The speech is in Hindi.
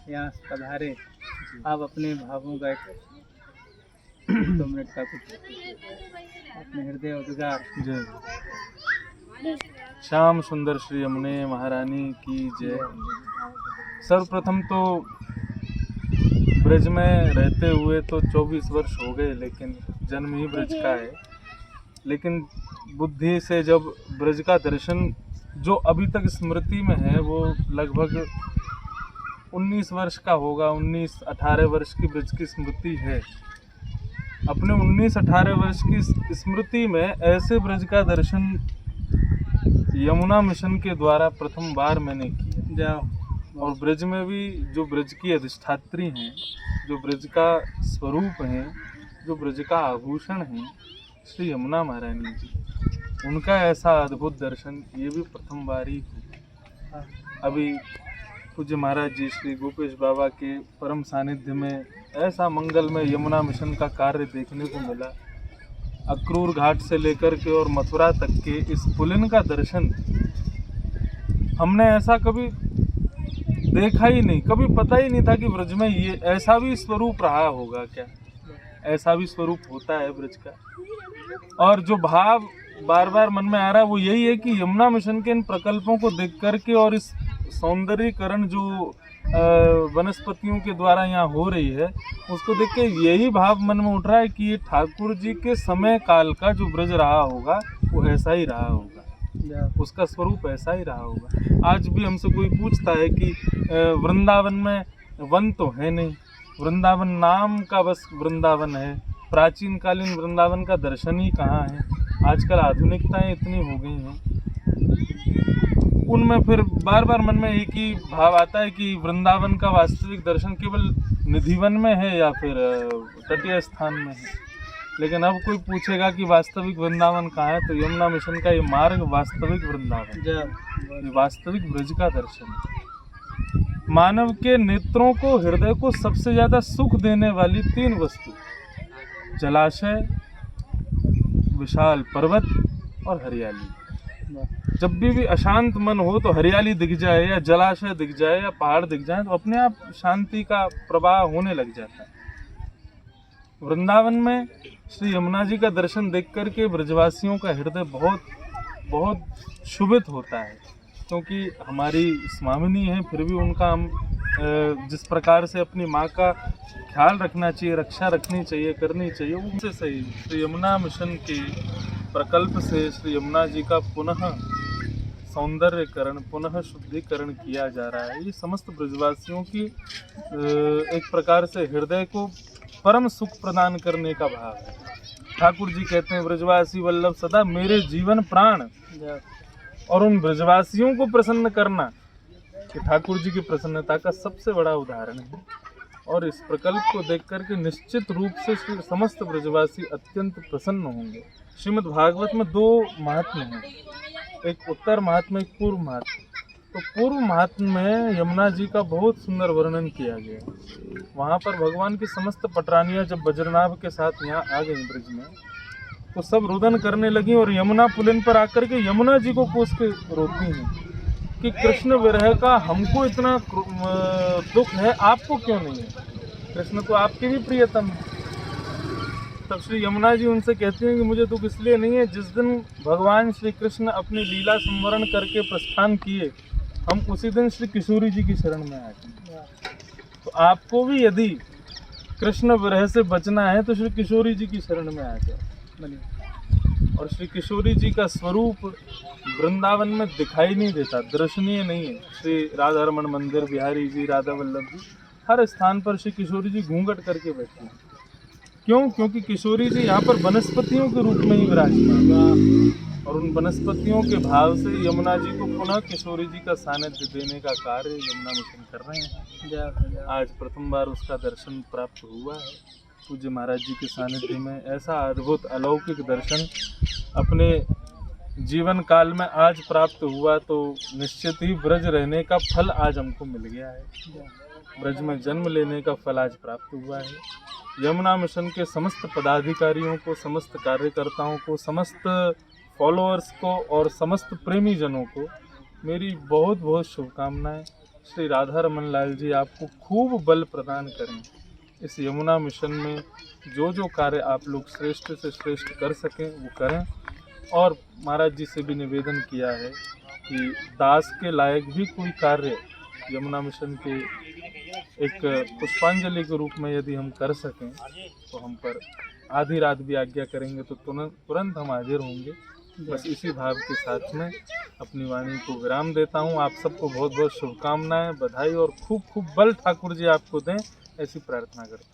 यहाँ पधारे, आप अपने भावों का एक 2 मिनट का कुछ अपने हृदय उद्गार। जय श्याम सुंदर श्री यमुने महारानी की जय। सर्वप्रथम तो ब्रज में रहते हुए तो 24 वर्ष हो गए, लेकिन जन्म ही ब्रज का है। लेकिन बुद्धि से जब ब्रज का दर्शन जो अभी तक स्मृति में है वो लगभग 19 वर्ष का होगा। 19-18 वर्ष की ब्रज की स्मृति है। अपने 19-18 वर्ष की स्मृति में ऐसे ब्रज का दर्शन यमुना मिशन के द्वारा प्रथम बार मैंने किया। और ब्रज में भी जो ब्रज की अधिष्ठात्री हैं, जो ब्रज का स्वरूप हैं, जो ब्रज का आभूषण हैं, श्री यमुना महारानी जी, उनका ऐसा अद्भुत दर्शन ये भी प्रथम बार ही हुआ। अभी पूज्य महाराज जी श्री गोपेश बाबा के परम सानिध्य में ऐसा मंगलमय यमुना मिशन का कार्य देखने को मिला। अक्रूर घाट से लेकर के और मथुरा तक के इस पुलिन का दर्शन हमने ऐसा कभी देखा ही नहीं, कभी पता ही नहीं था कि ब्रज में ये ऐसा भी स्वरूप रहा होगा क्या, ऐसा भी स्वरूप होता है ब्रज का। और जो भाव बार बार मन में आ रहा है वो यही है कि यमुना मिशन के इन प्रकल्पों को देख करके और इस सौंदर्यीकरण जो वनस्पतियों के द्वारा यहाँ हो रही है उसको देख के यही भाव मन में उठ रहा है कि ये ठाकुर जी के समय काल का जो ब्रज रहा होगा वो ऐसा ही रहा होगा, उसका स्वरूप ऐसा ही रहा होगा। आज भी हमसे कोई पूछता है कि वृंदावन में वन तो है नहीं, वृंदावन नाम का बस वृंदावन है, प्राचीन कालीन वृंदावन का दर्शन ही कहाँ है। आजकल आधुनिकताएं इतनी हो गई हैं, उनमें फिर बार बार मन में एक ही भाव आता है कि वृंदावन का वास्तविक दर्शन केवल निधिवन में है या फिर तटीय स्थान में है। लेकिन अब कोई पूछेगा कि वास्तविक वृंदावन कहाँ है, तो यमुना मिशन का ये मार्ग वास्तविक वृंदावन, ये वास्तविक ब्रज का दर्शन है। मानव के नेत्रों को, हृदय को सबसे ज्यादा सुख देने वाली 3 वस्तु, जलाशय, विशाल पर्वत और हरियाली। जब भी अशांत मन हो तो हरियाली दिख जाए या जलाशय दिख जाए या पहाड़ दिख जाए तो अपने आप शांति का प्रवाह होने लग जाता है। वृंदावन में श्री यमुना जी का दर्शन देख करके ब्रजवासियों का हृदय बहुत बहुत शुभित होता है, क्योंकि हमारी स्वामिनी है, फिर भी उनका हम जिस प्रकार से अपनी माँ का ख्याल रखना चाहिए, रक्षा रखनी चाहिए, करनी चाहिए, उनसे सही श्री यमुना मिशन के प्रकल्प से श्री यमुना जी का पुनः सौंदर्यकरण, पुनः शुद्धिकरण किया जा रहा है। ये समस्त ब्रजवासियों की एक प्रकार से हृदय को परम सुख प्रदान करने का भाव है। ठाकुर जी कहते हैं ब्रजवासी वल्लभ सदा मेरे जीवन प्राण, और उन ब्रजवासियों को प्रसन्न करना कि ठाकुर जी की प्रसन्नता का सबसे बड़ा उदाहरण है। और इस प्रकल्प को देख करके निश्चित रूप से समस्त ब्रजवासी अत्यंत प्रसन्न होंगे। श्रीमद् भागवत में 2 महात्म्य हैं, एक उत्तर महात्म्य, एक पूर्व महात्म्य। तो पूर्व महात्म्य में यमुना जी का बहुत सुंदर वर्णन किया गया है। वहाँ पर भगवान की समस्त पटरानियाँ जब वज्रनाभ के साथ यहाँ आ गई ब्रज में तो सब रुदन करने लगी और यमुना पुलिन पर आकर के यमुना जी को कोस के रोती हैं कि कृष्ण विरह का हमको इतना दुख है, आपको क्यों नहीं है? कृष्ण तो आपके भी प्रियतम है। तब श्री यमुना जी उनसे कहती हैं कि मुझे दुख इसलिए नहीं है, जिस दिन भगवान श्री कृष्ण अपनी लीला संवरण करके प्रस्थान किए हम उसी दिन श्री किशोरी जी की शरण में आए। तो आपको भी यदि कृष्ण विरह से बचना है तो श्री किशोरी जी की शरण में आ जाओ। और श्री किशोरी जी का स्वरूप वृंदावन में दिखाई नहीं देता, दर्शनीय नहीं है। श्री राधा रमन मंदिर, बिहारी जी, राधा वल्लभ जी, हर स्थान पर श्री किशोरी जी घूंघट करके बैठे हैं। क्यों? क्योंकि किशोरी जी यहाँ पर वनस्पतियों के रूप में ही विराजमान, और उन वनस्पतियों के भाव से यमुना जी को पुनः किशोरी जी का सानिध्य देने का कार्य यमुना मिशन कर रहे हैं। आज प्रथम बार उसका दर्शन प्राप्त हुआ है। पूज्य महाराज जी के सानिध्य में ऐसा अद्भुत अलौकिक दर्शन अपने जीवन काल में आज प्राप्त हुआ, तो निश्चित ही ब्रज रहने का फल आज हमको मिल गया है। ब्रज में जन्म लेने का फल आज प्राप्त हुआ है। यमुना मिशन के समस्त पदाधिकारियों को, समस्त कार्यकर्ताओं को, समस्त फॉलोअर्स को और समस्त प्रेमी जनों को मेरी बहुत बहुत शुभकामनाएं। श्री राधा रमन लाल जी आपको खूब बल प्रदान करें। इस यमुना मिशन में जो जो कार्य आप लोग श्रेष्ठ से श्रेष्ठ कर सकें वो करें। और महाराज जी से भी निवेदन किया है कि दास के लायक भी कोई कार्य यमुना मिशन के एक पुष्पांजलि के रूप में यदि हम कर सकें तो हम पर आधी रात भी आज्ञा करेंगे तो तुरंत हम हाजिर होंगे। बस इसी भाव के साथ में अपनी वाणी को विराम देता हूँ। आप सबको बहुत बहुत शुभकामनाएं, बधाई और खूब खूब बल ठाकुर जी आपको दें, ऐसी प्रार्थना करता हूँ।